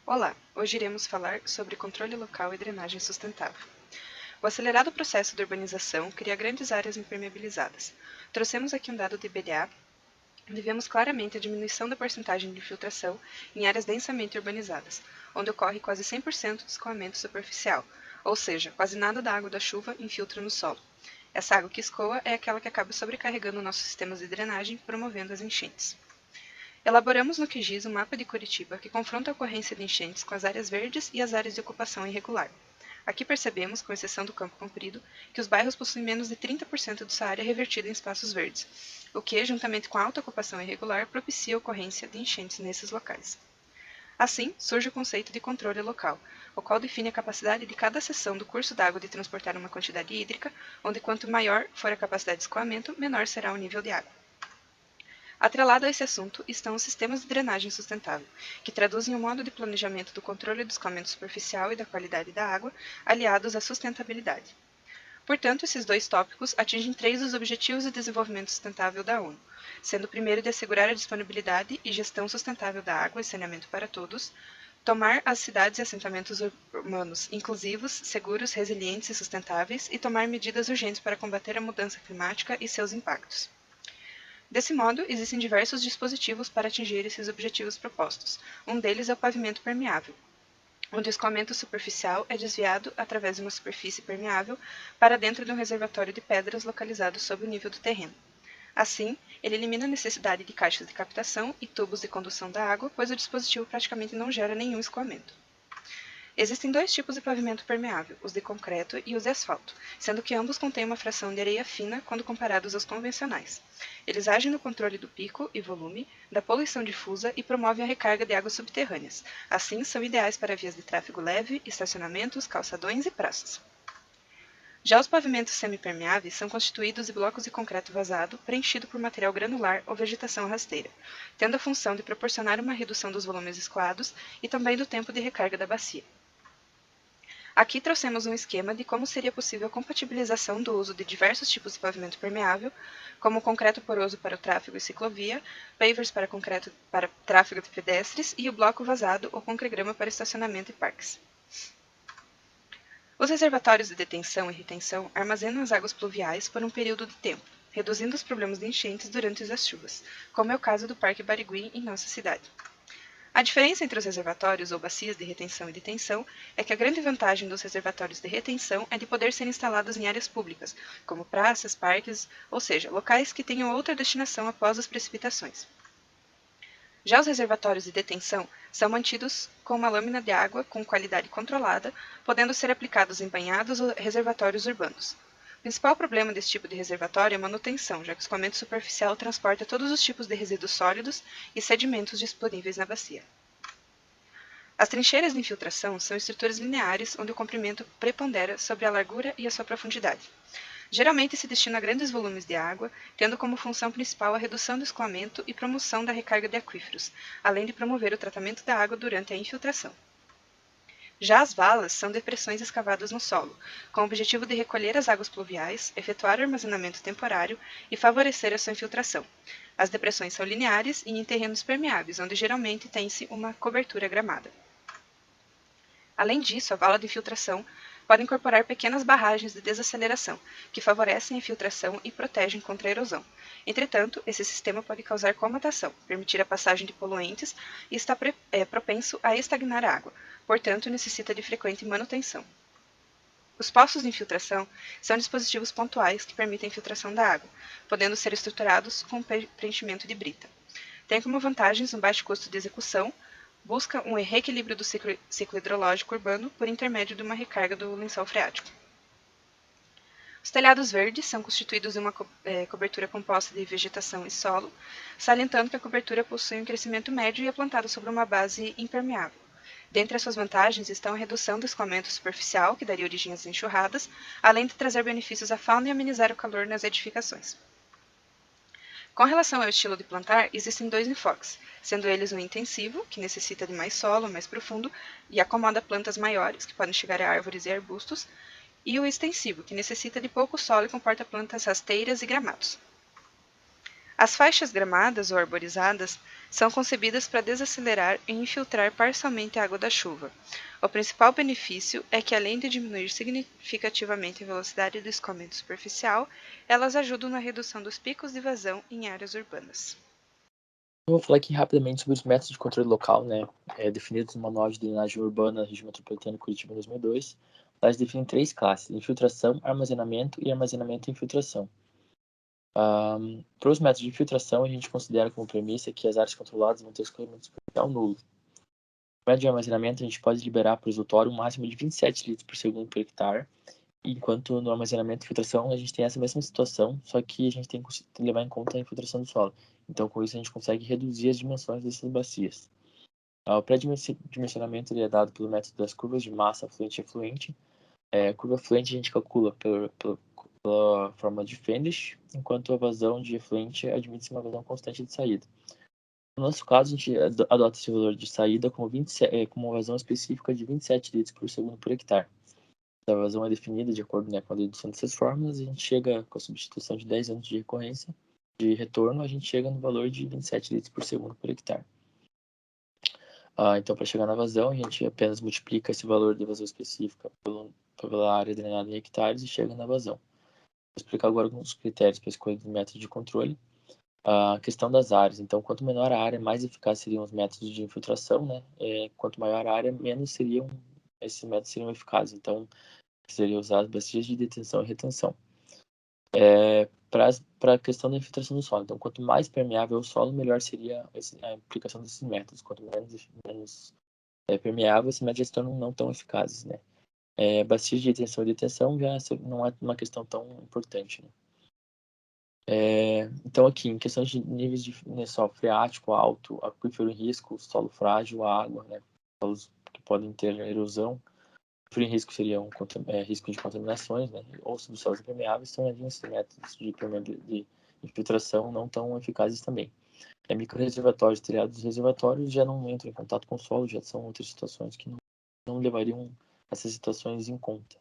Olá, hoje iremos falar sobre controle local e drenagem sustentável. O acelerado processo de urbanização cria grandes áreas impermeabilizadas. Trouxemos aqui um dado do IBDA onde vemos claramente a diminuição da porcentagem de infiltração em áreas densamente urbanizadas, onde ocorre quase 100% de escoamento superficial, ou seja, quase nada da água da chuva infiltra no solo. Essa água que escoa é aquela que acaba sobrecarregando nossos sistemas de drenagem, promovendo as enchentes. Elaboramos no QGIS um mapa de Curitiba que confronta a ocorrência de enchentes com as áreas verdes e as áreas de ocupação irregular. Aqui percebemos, com exceção do Campo Comprido, que os bairros possuem menos de 30% de sua área revertida em espaços verdes, o que, juntamente com a alta ocupação irregular, propicia a ocorrência de enchentes nesses locais. Assim, surge o conceito de controle local, o qual define a capacidade de cada seção do curso d'água de transportar uma quantidade hídrica, onde quanto maior for a capacidade de escoamento, menor será o nível de água. Atrelado a esse assunto estão os sistemas de drenagem sustentável, que traduzem o modo de planejamento do controle do escoamento superficial e da qualidade da água, aliados à sustentabilidade. Portanto, esses dois tópicos atingem três dos Objetivos de Desenvolvimento Sustentável da ONU, sendo o primeiro de assegurar a disponibilidade e gestão sustentável da água e saneamento para todos, tomar as cidades e assentamentos humanos inclusivos, seguros, resilientes e sustentáveis e tomar medidas urgentes para combater a mudança climática e seus impactos. Desse modo, existem diversos dispositivos para atingir esses objetivos propostos. Um deles é o pavimento permeável, onde o escoamento superficial é desviado através de uma superfície permeável para dentro de um reservatório de pedras localizado sob o nível do terreno. Assim, ele elimina a necessidade de caixas de captação e tubos de condução da água, pois o dispositivo praticamente não gera nenhum escoamento. Existem dois tipos de pavimento permeável, os de concreto e os de asfalto, sendo que ambos contêm uma fração de areia fina quando comparados aos convencionais. Eles agem no controle do pico e volume, da poluição difusa e promovem a recarga de águas subterrâneas. Assim, são ideais para vias de tráfego leve, estacionamentos, calçadões e praças. Já os pavimentos semipermeáveis são constituídos de blocos de concreto vazado preenchido por material granular ou vegetação rasteira, tendo a função de proporcionar uma redução dos volumes escoados e também do tempo de recarga da bacia. Aqui trouxemos um esquema de como seria possível a compatibilização do uso de diversos tipos de pavimento permeável, como o concreto poroso para o tráfego e ciclovia, pavers para concreto para tráfego de pedestres e o bloco vazado ou concregrama para estacionamento e parques. Os reservatórios de detenção e retenção armazenam as águas pluviais por um período de tempo, reduzindo os problemas de enchentes durante as chuvas, como é o caso do Parque Barigui em nossa cidade. A diferença entre os reservatórios ou bacias de retenção e detenção é que a grande vantagem dos reservatórios de retenção é de poder ser instalados em áreas públicas, como praças, parques, ou seja, locais que tenham outra destinação após as precipitações. Já os reservatórios de detenção são mantidos com uma lâmina de água com qualidade controlada, podendo ser aplicados em banhados ou reservatórios urbanos. O principal problema desse tipo de reservatório é a manutenção, já que o escoamento superficial transporta todos os tipos de resíduos sólidos e sedimentos disponíveis na bacia. As trincheiras de infiltração são estruturas lineares onde o comprimento prepondera sobre a largura e a sua profundidade. Geralmente se destina a grandes volumes de água, tendo como função principal a redução do escoamento e promoção da recarga de aquíferos, além de promover o tratamento da água durante a infiltração. Já as valas são depressões escavadas no solo, com o objetivo de recolher as águas pluviais, efetuar o armazenamento temporário e favorecer a sua infiltração. As depressões são lineares e em terrenos permeáveis, onde geralmente tem-se uma cobertura gramada. Além disso, a vala de infiltração pode incorporar pequenas barragens de desaceleração, que favorecem a infiltração e protegem contra a erosão. Entretanto, esse sistema pode causar comatação, permitir a passagem de poluentes e está propenso a estagnar a água, portanto, necessita de frequente manutenção. Os poços de infiltração são dispositivos pontuais que permitem a infiltração da água, podendo ser estruturados com preenchimento de brita. Tem como vantagens um baixo custo de execução, busca um reequilíbrio do ciclo hidrológico urbano por intermédio de uma recarga do lençol freático. Os telhados verdes são constituídos de uma cobertura composta de vegetação e solo, salientando que a cobertura possui um crescimento médio e é plantada sobre uma base impermeável. Dentre as suas vantagens estão a redução do escoamento superficial, que daria origem às enxurradas, além de trazer benefícios à fauna e amenizar o calor nas edificações. Com relação ao estilo de plantar, existem dois enfoques, sendo eles o intensivo, que necessita de mais solo, mais profundo, e acomoda plantas maiores, que podem chegar a árvores e arbustos, e o extensivo, que necessita de pouco solo e comporta plantas rasteiras e gramados. As faixas gramadas ou arborizadas São concebidas para desacelerar e infiltrar parcialmente a água da chuva. O principal benefício é que, além de diminuir significativamente a velocidade do escoamento superficial, elas ajudam na redução dos picos de vazão em áreas urbanas. Eu vou falar aqui rapidamente sobre os métodos de controle local, né, definidos no Manual de Drenagem Urbana da Região Metropolitana de Curitiba em 2002. Elas definem 3 classes: infiltração, armazenamento e armazenamento e infiltração. Para os métodos de infiltração, a gente considera como premissa que as áreas controladas vão ter escoamento superficial nulo. No método de armazenamento, a gente pode liberar para o usuário um máximo de 27 litros por segundo por hectare, enquanto no armazenamento e filtração a gente tem essa mesma situação, só que a gente tem que levar em conta a infiltração do solo. Então, com isso, a gente consegue reduzir as dimensões dessas bacias. O pré-dimensionamento é dado pelo método das curvas de massa fluente e efluente. A curva fluente a gente calcula pela forma de Fendish, enquanto a vazão de efluente admite uma vazão constante de saída. No nosso caso, a gente adota esse valor de saída como uma vazão específica de 27 litros por segundo por hectare. A vazão é definida de acordo, com a dedução dessas fórmulas, e a gente chega, com a substituição de 10 anos de recorrência, de retorno, a gente chega no valor de 27 litros por segundo por hectare. Então, para chegar na vazão, a gente apenas multiplica esse valor de vazão específica pela área drenada em hectares e chega na vazão. Vou explicar agora alguns critérios para a escolha do método de controle. A questão das áreas. Então, quanto menor a área, mais eficaz seriam os métodos de infiltração, né? Quanto maior a área, menos esses métodos seriam eficazes. Então, seria usar as bacias de detenção e retenção. Para a questão da infiltração do solo. Então, quanto mais permeável o solo, melhor seria a aplicação desses métodos. Quanto menos permeável, esses métodos se tornam não tão eficazes, né? Bacias de retenção e detenção já não é uma questão tão importante, né? Então, aqui, em questão de níveis de solo freático alto, aquífero em risco, solo frágil, água, né? Solos que podem ter erosão. Aquífero em risco seria risco de contaminações, né? Ou subsolos impermeáveis, tornariam esses métodos de infiltração não tão eficazes também. Micro-reservatórios, telhados dos reservatórios já não entram em contato com o solo, já são outras situações que não levariam essas situações em conta.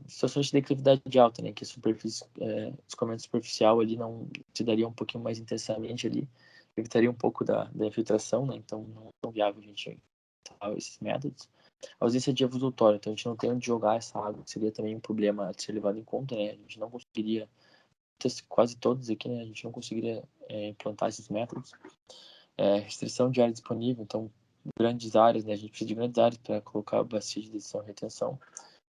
Situações de declividade alta, né, que a superfície, escoamento superficial ali não se daria um pouquinho mais intensamente ali, evitaria um pouco da infiltração, né, então não é tão viável a gente usar esses métodos. A ausência de avulsório, então a gente não tem onde jogar essa água, que seria também um problema a ser levado em conta, né, a gente não conseguiria, quase todos aqui, né, a gente não conseguiria implantar esses métodos. Restrição de área disponível, então grandes áreas, né, a gente precisa de grandes áreas para colocar bacia de detenção e retenção.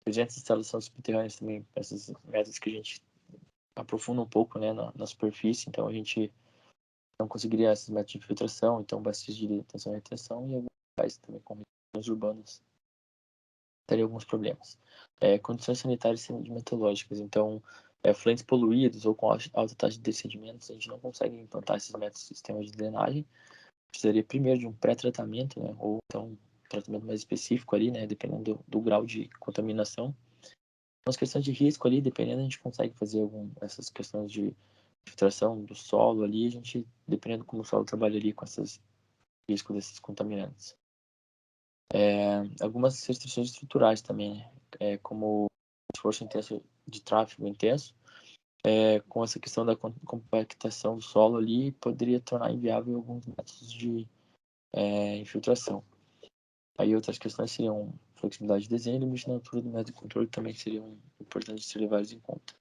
Projetos de instalações subterrâneas também, esses métodos que a gente aprofunda um pouco, né, na superfície, então a gente não conseguiria esses métodos de infiltração, então bacias de detenção e retenção, e alguns também com regiões urbanas teria alguns problemas. Condições sanitárias e sedimentológicas, então afluentes poluídos ou com alta taxa de descedimentos, a gente não consegue implantar esses métodos de sistemas de drenagem. Precisaria primeiro de um pré-tratamento, né, ou então um tratamento mais específico ali, né, dependendo do grau de contaminação. As questões de risco ali, dependendo, a gente consegue fazer essas questões de filtração do solo ali, a gente, dependendo como o solo trabalha ali com esses riscos desses contaminantes. Algumas restrições estruturais também, né, como esforço intenso de tráfego intenso, com essa questão da compactação do solo ali, poderia tornar inviável alguns métodos de infiltração. Aí outras questões seriam flexibilidade de desenho e limite na altura do método de controle também seriam importantes de ser levados em conta.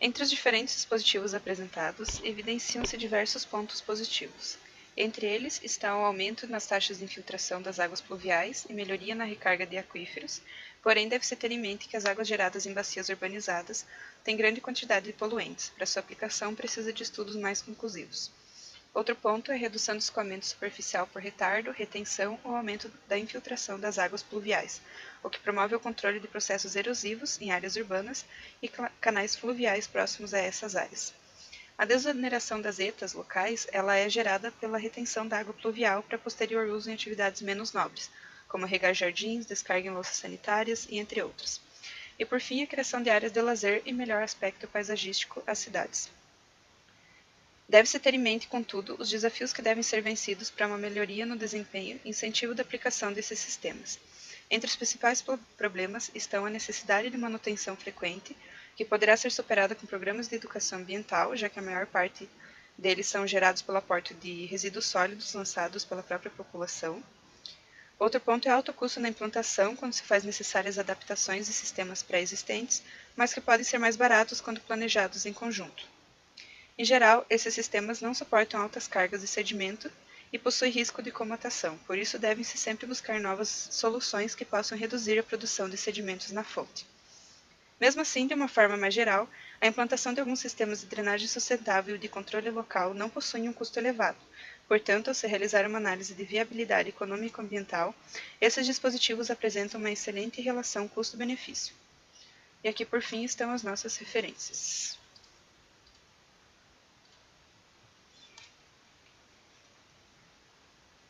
Entre os diferentes dispositivos apresentados, evidenciam-se diversos pontos positivos. Entre eles está o aumento nas taxas de infiltração das águas pluviais e melhoria na recarga de aquíferos, porém deve-se ter em mente que as águas geradas em bacias urbanizadas têm grande quantidade de poluentes. Para sua aplicação, precisa de estudos mais conclusivos. Outro ponto é a redução do escoamento superficial por retardo, retenção ou aumento da infiltração das águas pluviais, o que promove o controle de processos erosivos em áreas urbanas e canais fluviais próximos a essas áreas. A desoneração das ETAs locais ela é gerada pela retenção da água pluvial para posterior uso em atividades menos nobres, como regar jardins, descarga em louças sanitárias e entre outros. E por fim, a criação de áreas de lazer e melhor aspecto paisagístico às cidades. Deve-se ter em mente, contudo, os desafios que devem ser vencidos para uma melhoria no desempenho e incentivo da aplicação desses sistemas. Entre os principais problemas estão a necessidade de manutenção frequente que poderá ser superada com programas de educação ambiental, já que a maior parte deles são gerados pelo aporte de resíduos sólidos lançados pela própria população. Outro ponto é o alto custo na implantação, quando se faz necessárias adaptações de sistemas pré-existentes, mas que podem ser mais baratos quando planejados em conjunto. Em geral, esses sistemas não suportam altas cargas de sedimento e possuem risco de comotação, por isso devem-se sempre buscar novas soluções que possam reduzir a produção de sedimentos na fonte. Mesmo assim, de uma forma mais geral, a implantação de alguns sistemas de drenagem sustentável e de controle local não possuem um custo elevado. Portanto, ao se realizar uma análise de viabilidade econômico-ambiental, esses dispositivos apresentam uma excelente relação custo-benefício. E aqui, por fim, estão as nossas referências.